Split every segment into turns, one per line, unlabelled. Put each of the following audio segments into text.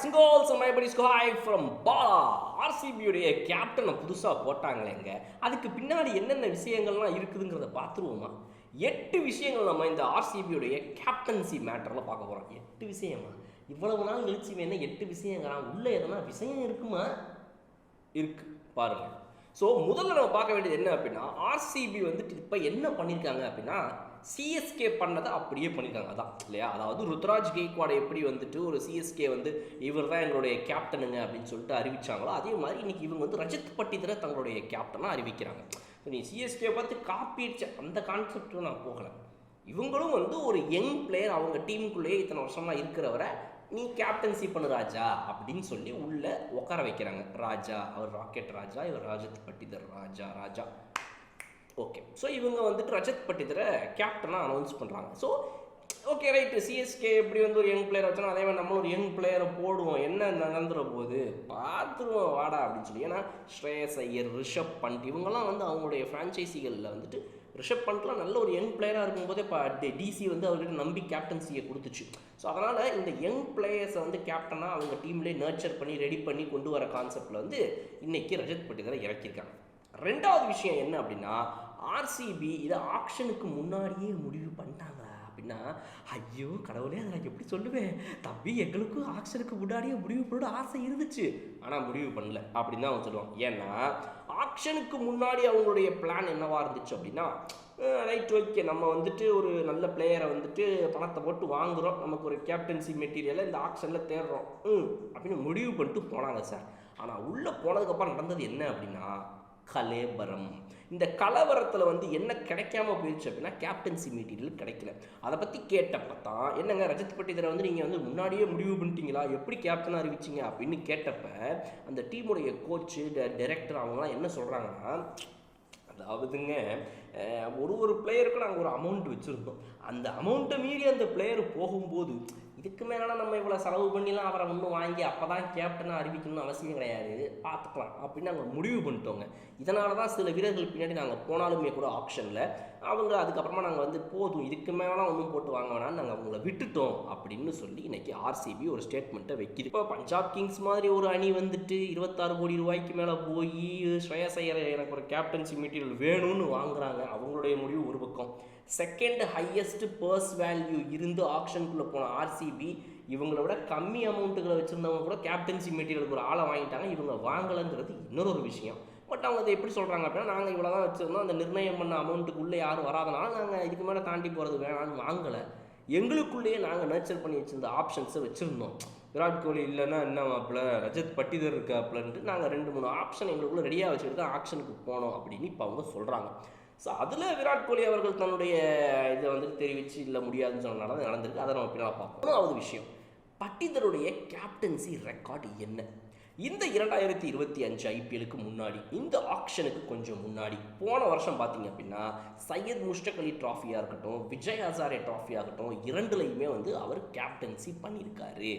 Boys and girls my buddies hi from Bala. ஆர்சிபியுடைய கேப்டனை புதுசாக போட்டாங்களேங்க, அதுக்கு பின்னாடி என்னென்ன விஷயங்கள்லாம் இருக்குதுங்கிறத பார்த்துருவோமா? 8 விஷயங்கள் நம்ம இந்த ஆர்சிபியுடைய கேப்டன்சி மேட்டரில் பார்க்க போகிறோம். 8 விஷயமா? இவ்வளவு நாள் கழிச்சு வேணா 8 விஷயங்கிறான், உள்ளே எதனா விஷயம் இருக்குமா? இருக்கு, பாருங்க. ஸோ முதல்ல நம்ம பார்க்க வேண்டியது என்ன அப்படின்னா, ஆர்சிபி வந்துட்டு இப்போ என்ன பண்ணியிருக்காங்க அப்படின்னா, சிஎஸ்கே பண்ணதை அப்படியே பண்ணியிருக்காங்க. அதான் இல்லையா? அதாவது ருத்ராஜ் கெய்க்வாடை எப்படி வந்துட்டு ஒரு சிஎஸ்கே வந்து இவர் தான் எங்களுடைய கேப்டனுங்க அப்படின்னு சொல்லிட்டு அறிவிச்சாங்களோ, அதே மாதிரி இன்னைக்கு இவங்க வந்து ரஜத் பட்டிதரை தங்களுடைய கேப்டனாக அறிவிக்கிறாங்க. நீ சிஎஸ்கே பார்த்து காப்பி அடிச்ச அந்த கான்செப்டில் நான் போகலை. இவங்களும் வந்து ஒரு யங் பிளேயர், அவங்க டீமுக்குள்ளேயே இத்தனை வருஷமாக இருக்கிறவரை நீ கேப்டன்சி பண்ணு ராஜா அப்படின்னு சொல்லி உள்ளே உட்கார வைக்கிறாங்க. ராஜா, அவர் ராக்கெட் ராஜா, இவர் ரஜத் பட்டிதர் ராஜா. ஓகே, ஸோ இவங்க வந்துட்டு ரஜத் பட்டிதரை கேப்டனாக அனௌன்ஸ் பண்ணுறாங்க. ஸோ ஓகே ரைட்டு, சிஎஸ்கே எப்படி வந்து ஒரு யங் பிளேயர் வச்சோன்னா அதே மாதிரி நம்ம ஒரு யங் பிளேயரை போடுவோம், என்ன நடந்துற போது பார்த்துருவோம் வாடா அப்படின்னு சொல்லி. ஏன்னா ஸ்ரேயஸ் ஐயர், ரிஷப் பண்ட் இவங்கெல்லாம் வந்து அவங்களுடைய ஃப்ரான்ச்சைசிகளில் வந்துட்டு ரிஷப் பண்ட்லாம் நல்ல ஒரு யங் பிளேயராக இருக்கும்போதே இப்போ டிசி வந்து அவர்கிட்ட நம்பி கேப்டன்சியை கொடுத்துச்சு. ஸோ அதனால் இந்த யங் பிளேயர்ஸை வந்து கேப்டனாக அவங்க டீம்லேயே நர்ச்சர் பண்ணி ரெடி பண்ணி கொண்டு வர கான்செப்டில் வந்து இன்றைக்கி ரஜத் பட்டிதரை இறக்கியிருக்காங்க. ரெண்டாவது விஷயம் என்ன அப்படின்னா, ஆர்சிபி இதை ஆக்ஷனுக்கு முன்னாடியே முடிவு பண்ணிட்டாங்களா அப்படின்னா, ஐயோ கடவுளே, அதை நான் எப்படி சொல்லுவேன் தம்பி, எங்களுக்கும் ஆக்ஷனுக்கு முன்னாடியே முடிவு பண்ண ஆசை இருந்துச்சு, ஆனால் முடிவு பண்ணல அப்படின்னு தான் அவங்க சொல்லுவாங்க. ஏன்னா ஆக்ஷனுக்கு முன்னாடி அவங்களுடைய பிளான் என்னவா இருந்துச்சு அப்படின்னா, ரைட் ஓகே, நம்ம வந்துட்டு ஒரு நல்ல பிளேயரை வந்துட்டு பணத்தை போட்டு வாங்குகிறோம், நமக்கு ஒரு கேப்டன்சி மெட்டீரியலை இந்த ஆக்ஷனில் தேடுறோம் அப்படின்னு முடிவு பண்ணிட்டு போனாங்க சார். ஆனால் உள்ளே போனதுக்கப்புறம் நடந்தது என்ன அப்படின்னா, கலேபரம். இந்த கலவரத்தில் வந்து என்ன கிடைக்காம போயிடுச்சு அப்படின்னா, கேப்டன்சி மெட்டீரியல் கிடைக்கல. அதை பற்றி கேட்டப்ப தான், என்னங்க ரஜத் பட்டிதரை வந்து நீங்கள் வந்து முன்னாடியே முடிவு பண்ணிட்டீங்களா, எப்படி கேப்டனாக அறிவிச்சிங்க அப்படின்னு கேட்டப்ப அந்த டீமுடைய கோச்சு, டைரக்டர் அவங்களாம் என்ன சொல்கிறாங்கன்னா, அதாவதுங்க ஒரு பிளேயருக்கும் நாங்கள் ஒரு அமௌண்ட் வச்சுருந்தோம், அந்த அமௌண்ட்டை மீறி அந்த பிளேயர் போகும்போது இதுக்கு மேலே நம்ம இவ்வளோ செலவு பண்ணிலாம் அவரை ஒன்றும் வாங்கி அப்போ தான் கேப்டனாக அறிவிக்கணும்னு அவசியம் கிடையாது, பார்த்துக்கலாம் அப்படின்னு நாங்கள் முடிவு பண்ணிட்டோங்க. இதனால தான் சில வீரர்கள் பின்னாடி நாங்கள் போனாலுமே கூட ஆப்ஷனில் அவங்க அதுக்கப்புறமா நாங்கள் வந்து போதும், இதுக்கு மேலே ஒன்றும் போட்டு வாங்க வேணான்னு நாங்கள் அவங்கள விட்டுட்டோம் அப்படின்னு சொல்லி இன்றைக்கி ஆர்சிபி ஒரு ஸ்டேட்மெண்ட்டை வைக்கிது. இப்போ பஞ்சாப் கிங்ஸ் மாதிரி ஒரு அணி வந்துட்டு 26 கோடி ரூபாய்க்கு மேலே போய் ஸ்ரேயஸ் ஐயர் எனக்கு ஒரு கேப்டன்சி மெட்டீரியல் வேணும்னு வாங்குறாங்க. அவங்களுடைய முடிவு ஒரு பக்கம். செகண்ட் ஹையஸ்ட் பர்ஸ் வேல்யூ இருந்து ஆக்ஷனுக்குள்ளே போன ஆர்சிபி இவங்கள விட கம்மி அமௌண்ட்டுகளை வச்சுருந்தவங்க கூட கேப்டன்சி மெட்டீரியலுக்கு ஒரு ஆளை வாங்கிட்டாங்க, இவங்க வாங்கலைங்கிறது இன்னொரு விஷயம். பட் அவங்க அதை எப்படி சொல்கிறாங்க அப்படின்னா, நாங்கள் இவ்வளோ தான் வச்சுருந்தோம், அந்த நிர்ணயம் பண்ண அமௌண்ட்டுக்குள்ளே யாரும் வராதனால நாங்கள் இதுக்கு மேலே தாண்டி போகிறது வேணான்னு வாங்கலை, எங்களுக்குள்ளேயே நாங்கள் நர்ச்சர் பண்ணி வச்சுருந்த ஆப்ஷன்ஸை வச்சுருந்தோம். விராட் கோலி இல்லைன்னா என்ன மாப்பிள்ள, ரஜத் பட்டிதர் இருக்காப்புலன்ட்டு நாங்கள் 2-3 ஆப்ஷன் எங்களுக்குள்ளே ரெடியாக வச்சுக்கிட்டு தான் ஆக்ஷனுக்கு போனோம் அப்படின்னு இப்போ அவங்க சொல்கிறாங்க. ஸோ அதில் விராட் கோலி அவர்கள் தன்னுடைய இதை வந்து தெரிவித்து இல்லை முடியாதுன்னு சொன்னனால தான் நடந்திருக்கு. அதை நம்ம பின்னால் பார்ப்போம். மூணாவது விஷயம், பட்டிதருடைய கேப்டன்சி ரெக்கார்டு என்ன? இந்த 2025 ஐபிஎலுக்கு முன்னாடி, இந்த ஆக்ஷனுக்கு கொஞ்சம் முன்னாடி போன வருஷம் பார்த்தீங்க அப்படின்னா, சையத் முஷ்டக் அலி ட்ராஃபியாக இருக்கட்டும், விஜய் ஹசாரே ட்ராஃபியாக இருக்கட்டும், இரண்டுலையுமே வந்து அவர் கேப்டன்சி பண்ணியிருக்காரு.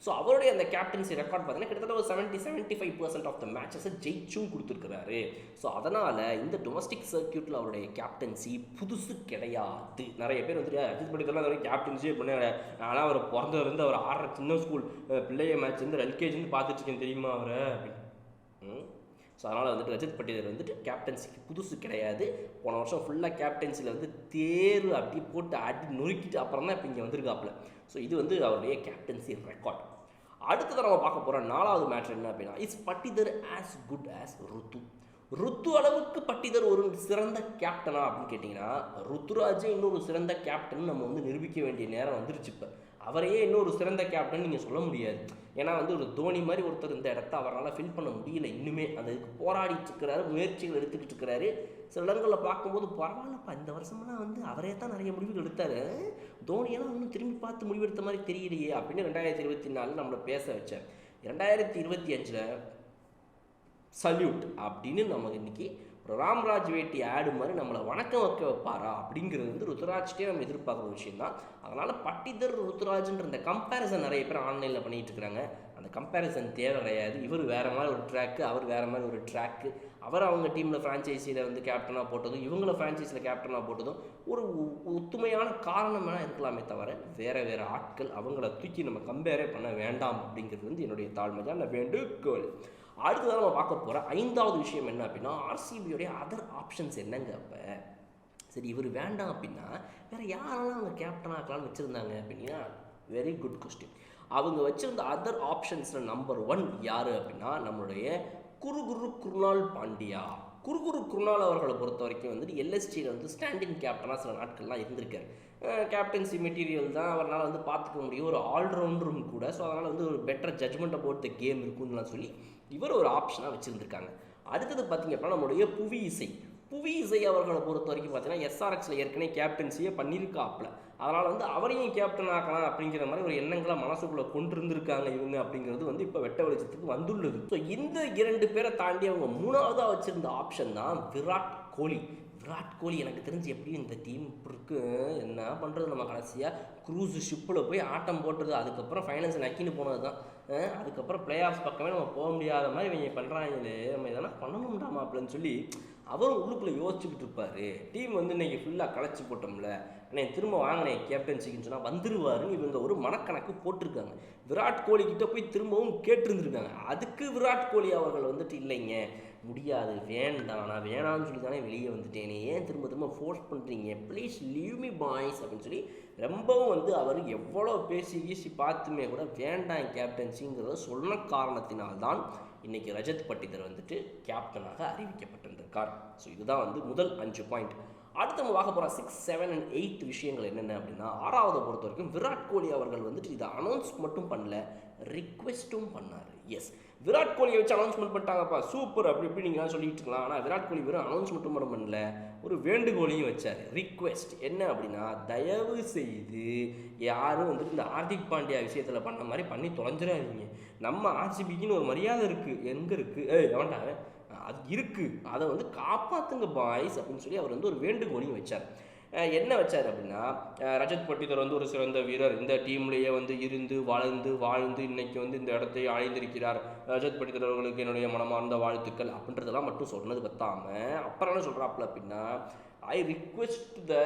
ஸோ அவருடைய அந்த கேப்டன்சி ரெக்கார்ட் பார்த்தீங்கன்னா கிட்டத்தட்ட ஒரு 70-75% ஆஃப் த மேட்சஸை ஜெயிச்சும் கொடுத்துருக்கிறாரு. ஸோ அதனால் இந்த டொமஸ்டிக் சர்க்கியூட்டில் அவருடைய கேப்டன்சி புதுசு கிடையாது. நிறைய பேர் வந்துட்டு அஜித் பட்டிதர்லாம் அந்த கேப்டன்சியே பண்ண, ஆனால் அவர் பிறந்தவருந்து அவர் ஆடுற சின்ன ஸ்கூல் பிள்ளைய மேட்ச் வந்து எல்கேஜின்னு பார்த்துட்ருக்கேன் தெரியுமா அவரை அப்படின்னு. ஸோ அதனால் வந்துட்டு ரஜத் பட்டிதர் வந்துட்டு கேப்டன்சிக்கு புதுசு கிடையாது. போன வருஷம் ஃபுல்லாக கேப்டன்சியில் வந்து தேர்வு அப்படி போட்டு அடி நொறுக்கிட்டு அப்புறம் தான் இப்போ இங்கே வந்திருக்காப்புல. ஸோ இது வந்து அவருடைய கேப்டன்சி ரெக்கார்ட். அடுத்தது நம்ம பார்க்க போகிற 4வது மேட்ரு என்ன அப்படின்னா, is Patidar as good as Ruthu அளவுக்கு பட்டிதர் ஒரு சிறந்த கேப்டனா அப்படின்னு கேட்டிங்கன்னா, ருத்துராஜே இன்னொரு சிறந்த கேப்டன் நம்ம வந்து நிரூபிக்க வேண்டிய நேரம் வந்துருச்சு. இப்போ அவரையே இன்னொரு சிறந்த கேப்டன் நீங்கள் சொல்ல முடியாது. ஏன்னா வந்து ஒரு தோனி மாதிரி ஒருத்தர் இந்த இடத்த அவரால் ஃபில் பண்ண முடியல. இன்னுமே அந்த இதுக்கு போராடிட்டு இருக்கிறாரு, முயற்சிகள் எடுத்துக்கிட்டு இருக்கிறாரு. சில இடங்களில் பார்க்கும்போது பரவாயில்லப்பா, இந்த வருஷமெல்லாம் வந்து அவரே தான் நிறைய முடிவுகள் எடுத்தார், தோனியெல்லாம் இன்னும் திரும்பி பார்த்து முடிவெடுத்த மாதிரி தெரியலையே அப்படின்னு 2024 நம்மளை பேச வச்சார். 2025 சல்யூட் அப்படின்னு நம்ம இன்றைக்கி ஒரு ராம்ராஜ் வேட்டி ஆடு மாதிரி நம்மளை வணக்கம் வைக்க வைப்பாரா அப்படிங்கிறது வந்து ருத்துராஜ்கிட்டே நம்ம எதிர்பார்க்குற விஷயம் தான். அதனால் பட்டிதர் ருத்துராஜ்ன்ற இந்த கம்பேரிசன் நிறைய பேர் ஆன்லைனில் பண்ணிகிட்டு இருக்கிறாங்க. அந்த கம்பேரிசன் தேவை கிடையாது. இவர் வேறு மாதிரி ஒரு ட்ராக்கு, அவர் வேறு மாதிரி ஒரு ட்ராக்கு. அவர் அவங்க டீமில் ஃப்ரான்ச்சைஸியில் வந்து கேப்டனாக போட்டதும் இவங்கள ஃப்ரான்ச்சைஸில் கேப்டனாக போட்டதும் ஒரு ஒத்துமையான காரணமெல்லாம் இருக்கலாமே தவிர வேறு ஆட்கள் அவங்கள தூக்கி நம்ம கம்பேரே பண்ண வேண்டாம் அப்படிங்கிறது வந்து என்னுடைய தாழ்மையான வேண்டுகோள். அடுத்ததான் நம்ம பார்க்க போகிற 5வது விஷயம் என்ன அப்படின்னா, ஆர்சிபியோடைய அதர் ஆப்ஷன்ஸ் என்னங்க. அப்போ சரி இவர் வேண்டாம் அப்படின்னா வேறு யாரெல்லாம் அவங்க கேப்டன் ஆக்கலாம்னு வச்சுருந்தாங்க அப்படின்னா, வெரி குட் கொஸ்டின். அவங்க வச்சுருந்த அதர் ஆப்ஷன்ஸில் நம்பர் 1 யார் அப்படின்னா நம்மளுடைய குருகுரு குருணால் பாண்டியா. குருகுரு குருணால் அவர்களை பொறுத்த வரைக்கும் வந்துட்டு எல்எஸ்டியில் வந்து ஸ்டாண்டிங் கேப்டனாக சில நாட்கள்லாம் இருந்திருக்காரு. கேப்டன்சி மெட்டீரியல் தான் அவரால் வந்து பார்த்துக்க முடியும், ஒரு ஆல்ரவுண்டரும் கூட. ஸோ அதனால் வந்து ஒரு better judgement about the game இருக்குன்னு சொல்லி இவர் ஒரு ஆப்ஷனாக வச்சுருந்துருக்காங்க. அடுத்தது பார்த்திங்க அப்படின்னா நம்மளுடைய புவி இசை அவர்களை பொறுத்த வரைக்கும் பார்த்தீங்கன்னா எஸ்ஆர்எக்ஸில் ஏற்கனவே கேப்டன்சியே பண்ணியிருக்காப்புல. அதனால் வந்து அவரையும் கேப்டன் ஆக்கலாம் அப்படிங்கிற மாதிரி ஒரு எண்ணங்களை மனசுக்குள்ளே கொண்டு இருந்திருக்காங்க இவங்க அப்படிங்கிறது வந்து இப்போ வெட்ட வெளிச்சத்துக்கு வந்துள்ளது. ஸோ இந்த 2 பேரை தாண்டி அவங்க 3வதாக வச்சுருந்த ஆப்ஷன் தான் விராட் கோலி. எனக்கு தெரிஞ்சு எப்படியும் இந்த டீம் இருக்கு என்ன பண்ணுறது, நம்ம கடைசியாக க்ரூஸ் ஷிப்பில் போய் ஆட்டம் போட்டுறது, அதுக்கப்புறம் ஃபைனல்ஸ் நக்கின்னு போனது தான். அதுக்கப்புறம் பிளே ஆஃப்ஸ் பக்கமே நம்ம போக முடியாத மாதிரி இவங்க பண்ணுறாங்களே, நம்ம இதெல்லாம் பண்ணணும்டாமா அப்படின்னு சொல்லி அவரும் உள்ளுக்குள்ளே யோசிச்சுக்கிட்டு இருப்பார். டீம் வந்து இன்றைக்கி ஃபுல்லாக களைச்சி போட்டோம்ல, ஆனால் திரும்ப வாங்கினேன் கேப்டன்சிக்குன்னு சொன்னால் வந்துருவாருன்னு இவங்க ஒரு மனக்கணக்கு போட்டிருக்காங்க. விராட் கோலிக்கிட்ட போய் திரும்பவும் கேட்டிருந்துருக்காங்க. அதுக்கு விராட் கோலி அவர்கள் வந்துட்டு இல்லைங்க முடியாது, வேண்டாம், நான் வேணான்னு சொல்லி தானே வெளியே வந்துட்டேனே, ஏன் திரும்ப ஃபோர்ஸ் பண்ணுறீங்க, ப்ளீஸ் லீவ் மீ பாய்ஸ் அப்படின்னு சொல்லி ரொம்பவும் வந்து அவர் எவ்வளோ பேசி பார்த்துமே கூட வேண்டாம் கேப்டன்சிங்கிறத சொன்ன காரணத்தினால்தான் இன்றைக்கி ரஜத் பட்டிதர் வந்துட்டு கேப்டனாக அறிவிக்கப்பட்டிருந்திருக்கார். ஸோ இதுதான் வந்து முதல் 5 பாயிண்ட். அடுத்து நம்ம பார்க்க போகிற 6, 7 and 8 விஷயங்கள் என்னென்ன அப்படின்னா, 6வது பொறுத்த வரைக்கும் விராட் கோலி அவர்கள் வந்துட்டு இதை அனௌன்ஸ் மட்டும் பண்ணல, ரிக்வெஸ்ட்டும் பண்ணார். எஸ், விராட் கோலியை வச்சு அனௌன்ஸ்மெண்ட் பண்ணிட்டாங்கப்பா சூப்பர் அப்படி இப்படி நீங்கள் சொல்லிட்டு இருக்கலாம். ஆனால் விராட் கோலி வெறும் அனௌன்ஸ்மெண்ட்டும் பண்ணல, ஒரு வேண்டுகோளையும் வச்சார், ரிக்வெஸ்ட். என்ன அப்படின்னா, தயவு செய்து யாரும் வந்துட்டு இந்த ஹார்திக் பாண்டியா விஷயத்தில் பண்ண மாதிரி பண்ணி தொலைஞ்சிடாதீங்க. நம்ம ஆர்சிபிக்குன்னு ஒரு மரியாதை இருக்குது, எங்கே இருக்குது, எவன்டாங்க அது இருக்குது, அதை வந்து காப்பாற்றுங்க பாய்ஸ் அப்படின்னு சொல்லி அவர் வந்து ஒரு வேண்டுகோளையும் வச்சார். என்ன வச்சார் அப்படின்னா, ரஜத் பட்டிதர் வந்து ஒரு சிறந்த வீரர், இந்த டீம்லேயே வந்து இருந்து வாழ்ந்து இன்னைக்கு வந்து இந்த இடத்தை அடைந்திருக்கிறார், ரஜத் பட்டிதர் அவர்களுக்கு என்னுடைய மனமார்ந்த வாழ்த்துக்கள் அப்படின்றதெல்லாம் மட்டும் சொன்னது பத்தாமல் அப்புறம் என்ன சொல்கிறாப்புல அப்படின்னா, I request the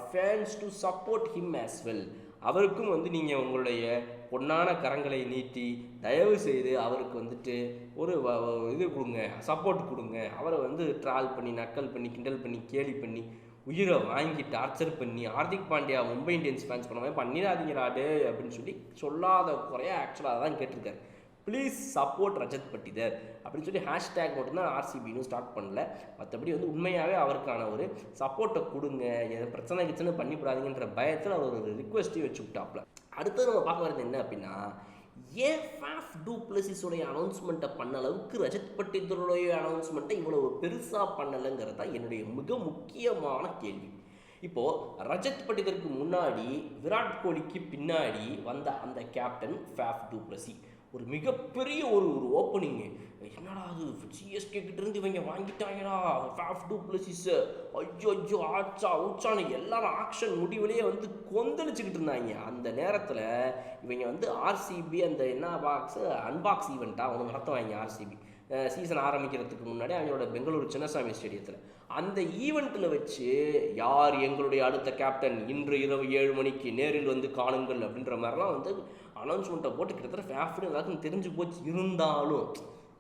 fans to support him as well. அவருக்கும் வந்து நீங்கள் உங்களுடைய பொன்னான கரங்களை நீட்டி தயவு செய்து அவருக்கு வந்துட்டு ஒரு இது கொடுங்க, சப்போர்ட் கொடுங்க. அவரை வந்து ட்ரால் பண்ணி நக்கல் பண்ணி கிண்டல் பண்ணி கேலி பண்ணி உயிரை வாங்கி டார்ச்சர் பண்ணி ஹார்திக் பாண்டியா மும்பை இந்தியன்ஸ் ஃபேன்ஸ் பண்ண மாதிரி பண்ணிடாதீங்கடாடே அப்படின்னு சொல்லி சொல்லாத குறையா ஆக்சுவலாக தான் கேட்டிருக்காரு. ப்ளீஸ் சப்போர்ட் ரஜத் பட்டிதர் அப்படின்னு சொல்லி ஹேஷ்டேக் மட்டும்தான் ஆர்சிபின்னு ஸ்டார்ட் பண்ணல. மற்றபடி வந்து உண்மையாகவே அவருக்கான ஒரு சப்போர்ட்டை கொடுங்க, எதாவது பிரச்சனை பண்ணிவிடாதீங்கன்ற பயத்தில் அவர் ஒரு ரிக்வெஸ்ட்டையும் வச்சு விட்டாப்ல. அடுத்தது நம்ம பார்க்க வரது என்ன அப்படின்னா, ஏன் ஃபாஃப் டு பிளஸிஸோடைய அனௌன்ஸ்மெண்ட்டை பண்ண அளவுக்கு ரஜத் பட்டிதருடைய அனௌன்ஸ்மெண்ட்டை இவ்வளவு பெருசாக பண்ணலைங்கிறது தான் என்னுடைய மிக முக்கியமான கேள்வி. இப்போது ரஜத் பட்டிதருக்கு முன்னாடி விராட் கோலிக்கு பின்னாடி வந்த அந்த கேப்டன் ஃபாஃப் டு பிளஸி ஒரு மிகப்பெரிய ஒரு ஓப்பனிங்கு. என்னடா அது சிஎஸ்கே கிட்டேருந்து இவங்க வாங்கிட்டாங்கடா ஃபாஃப் டு பிளஸிஸ், ஐயோ ஆச்சா ஊச்சான்னு எல்லாரும் ஆக்ஷன் முடிவுலேயே வந்து கொந்தளிச்சுக்கிட்டு இருந்தாங்க. அந்த நேரத்தில் இவங்க வந்து ஆர்சிபி அந்த என்ன அன்பாக்ஸ் ஈவெண்ட்டாக ஒன்று நடத்துவாங்க. ஆர்சிபி சீசன் ஆரம்பிக்கிறதுக்கு முன்னாடி அவங்களோட பெங்களூரு சின்னசாமி ஸ்டேடியத்தில் அந்த ஈவெண்ட்டில் வச்சு யார் எங்களுடைய அடுத்த கேப்டன் இன்று இரவு 7 மணிக்கு நேரில் வந்து காணுங்கள் அப்படின்ற மாதிரிலாம் வந்து அனௌன்ஸ்மெண்ட்டை போட்டு கிட்டத்தட்ட ஃபேஃப்னு எல்லாருக்கும் தெரிஞ்சு போச்சு. இருந்தாலும்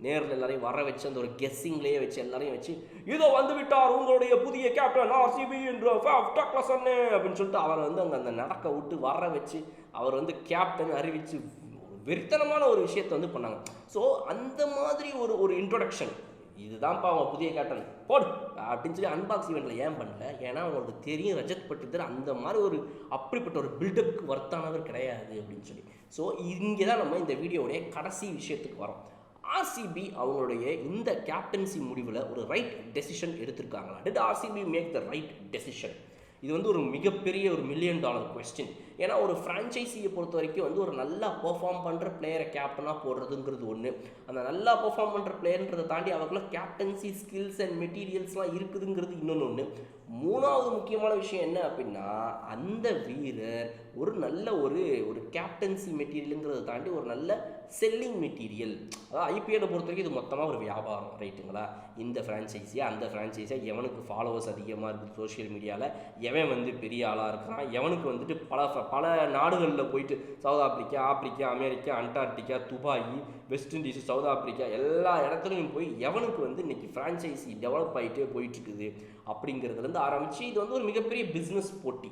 நேரில் எல்லாரையும் வர வச்சு அந்த ஒரு கெஸ்ஸிங்லேயே வச்சு எல்லாரையும் வச்சு இதோ வந்து விட்டார் உங்களுடைய புதிய கேப்டன் ஆர்சிபி என்ற ஃபாஃப் டக்ளசன் அப்படின்னு சொல்லிட்டு அவரை வந்து அங்கே அந்த நடக்க விட்டு வர வச்சு அவர் வந்து கேப்டன் அறிவித்து வெறித்தனமான ஒரு விஷயத்தை வந்து பண்ணாங்க. ஸோ அந்த மாதிரி ஒரு இன்ட்ரொடக்ஷன், இதுதான்ப்பா அவங்க புதிய கேப்டன் போடு அப்படின்னு சொல்லி அன்பாக்ஸ் ஈவெண்ட்டில் ஏன் பண்ணல? ஏன்னா அவங்களுக்கு தெரியும் ரஜத் பட்டிதர் அந்த மாதிரி ஒரு அப்படிப்பட்ட ஒரு பில்டப்புக்கு வர்த்தானவர் கிடையாது அப்படின்னு சொல்லி. ஸோ இங்கே தான் நம்ம இந்த வீடியோடைய கடைசி விஷயத்துக்கு வரோம். ஆர்சிபி அவங்களுடைய இந்த கேப்டன்சி முடிவில் ஒரு ரைட் டெசிஷன் எடுத்திருக்காங்களா? Did RCB make the right decision? இது வந்து ஒரு மிகப்பெரிய ஒரு $1,000,000 கொஸ்டின். ஏன்னா ஒரு ஃப்ரான்ச்சைஸியை பொறுத்த வரைக்கும் வந்து ஒரு நல்லா பெர்ஃபார்ம் பண்ணுற பிளேயரை கேப்டனாக போடுறதுங்கிறது ஒன்று. அந்த நல்லா பெர்ஃபார்ம் பண்ணுற பிளேயர்ன்றதை தாண்டி அவங்களும் கேப்டன்சி ஸ்கில்ஸ் அண்ட் மெட்டீரியல்ஸ்லாம் இருக்குதுங்கிறது இன்னொன்று ஒன்று. மூணாவது முக்கியமான விஷயம் என்ன அப்படின்னா, அந்த வீரர் ஒரு நல்ல ஒரு ஒரு கேப்டன்சி மெட்டீரியலுங்கிறத தாண்டி ஒரு நல்ல செல்லிங் மெட்டீரியல். அதாவது ஐபிஎல்லை பொறுத்த வரைக்கும் இது மொத்தமாக ஒரு வியாபாரம், ரைட்டுங்களா? இந்த ஃப்ரான்ச்சைஸியாக அந்த ஃப்ரான்ச்சைஸியாக எவனுக்கு ஃபாலோவர்ஸ் அதிகமாக இருக்குது சோஷியல் மீடியாவில், எவன் வந்து பெரிய ஆளாக இருக்கிறான், எவனுக்கு வந்துட்டு பல நாடுகளில் போயிட்டு south Africa, America, Antarctica, Dubai, west Indies, south Africa எல்லா இடத்துலையும் போய் எவனுக்கு வந்து இன்றைக்கி ஃப்ரான்ச்சைஸி டெவலப் ஆகிட்டே போயிட்டுருக்குது அப்படிங்கிறதுலேருந்து ஆரம்பித்து இது வந்து ஒரு மிகப்பெரிய பிஸ்னஸ் போட்டி.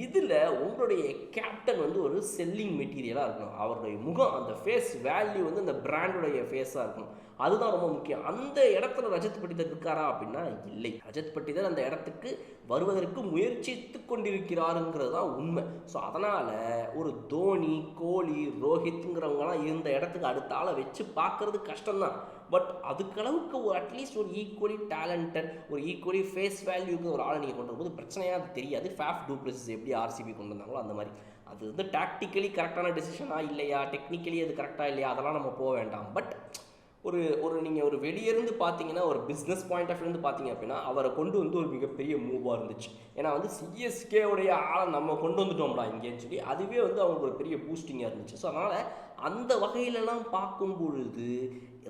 இதில் உங்களுடைய கேப்டன் வந்து ஒரு செல்லிங் மெட்டீரியலாக இருக்கணும். அவருடைய முகம், அந்த ஃபேஸ் வேல்யூ வந்து அந்த பிராண்டுடைய ஃபேஸாக இருக்கணும். அதுதான் ரொம்ப முக்கியம். அந்த இடத்துல ரஜத் பட்டிதர் இருக்காரா அப்படின்னா இல்லை. ரஜத் பட்டிதர் அந்த இடத்துக்கு வருவதற்கு முயற்சித்து கொண்டிருக்கிறாருங்கிறது தான் உண்மை. ஸோ அதனால் ஒரு தோனி, கோலி, ரோஹித்ங்கிறவங்களாம் இந்த இடத்துக்கு அடுத்த ஆளை வச்சு பார்க்கறது கஷ்டம்தான். பட் அதுக்களவுக்கு ஒரு அட்லீஸ்ட் ஒரு ஈக்குவலி டேலண்டட், ஒரு ஈக்குவலி ஃபேஸ் வேல்யூக்கு ஒரு ஆளை நீங்கள் கொண்டு வரும்போது பிரச்சனையாக அது தெரியாது. ஃபேஃப் டூ பிளஸஸ் எப்படி ஆர்சிபி கொண்டு வந்தாங்களோ அந்த மாதிரி. அது வந்து டாக்டிக்கலி கரெக்டான டெசிஷனாக இல்லையா, டெக்னிக்கலி அது கரெக்டாக இல்லையா, அதெல்லாம் நம்ம போக வேண்டாம். பட் நீங்கள் ஒரு வெளியிருந்து பார்த்தீங்கன்னா, ஒரு பிஸ்னஸ் பாயிண்ட் ஆஃப் வியூலேருந்து பார்த்தீங்க அப்படின்னா, அவரை கொண்டு வந்து ஒரு மிகப்பெரிய மூவாக இருந்துச்சு. ஏன்னா வந்து சிஎஸ்கேவுடைய ஆளை நம்ம கொண்டு வந்துட்டோம்டா இங்கேன்னு சொல்லி அதுவே வந்து அவங்களுக்கு ஒரு பெரிய பூஸ்டிங்காக இருந்துச்சு. ஸோ அதனால் அந்த வகையிலலாம் பார்க்கும் பொழுது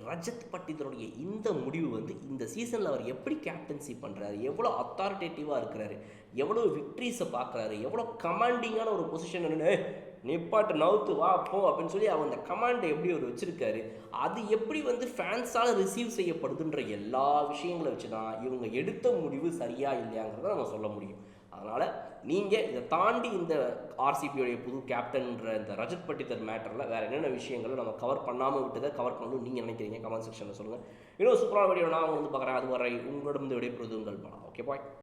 ரஜத் பட்டிதருடைய இந்த முடிவு வந்து இந்த சீசனில் அவர் எப்படி கேப்டன்சி பண்ணுறாரு, எவ்வளோ அத்தாரிட்டேட்டிவாக இருக்கிறாரு, எவ்வளோ விக்ட்ரிஸை பார்க்குறாரு, எவ்வளோ கமாண்டிங்கான ஒரு பொசிஷன் என்னென்னு நிப்பாட்டு நவுத்து வா போ அப்படின்னு சொல்லி அவர் அந்த கமாண்டை எப்படி அவர் வச்சுருக்காரு, அது எப்படி வந்து ஃபேன்ஸால் ரிசீவ் செய்யப்படுதுன்ற எல்லா விஷயங்களை வச்சு தான் இவங்க எடுத்த முடிவு சரியா இல்லையாங்கிறத நம்ம சொல்ல முடியும். அதனால் நீங்கள் இதை தாண்டி இந்த ஆர்சிபியோடைய புது கேப்டன்ற இந்த ரஜத் பட்டிதர் மேட்டரில் வேறு என்னென்ன விஷயங்களும் நம்ம கவர் பண்ணாமல் விட்டதை கவர் பண்ணணும் நீங்கள் நினைக்கிறீங்க கமெண்ட் செக்ஷனில் சொல்லுங்கள். இன்னும் சூப்பரான வீடியோ நான் வந்து பார்க்குறேன். அது வரை உங்களிடம் விடைபெறுவது உங்கள் பாலா. Okay bye.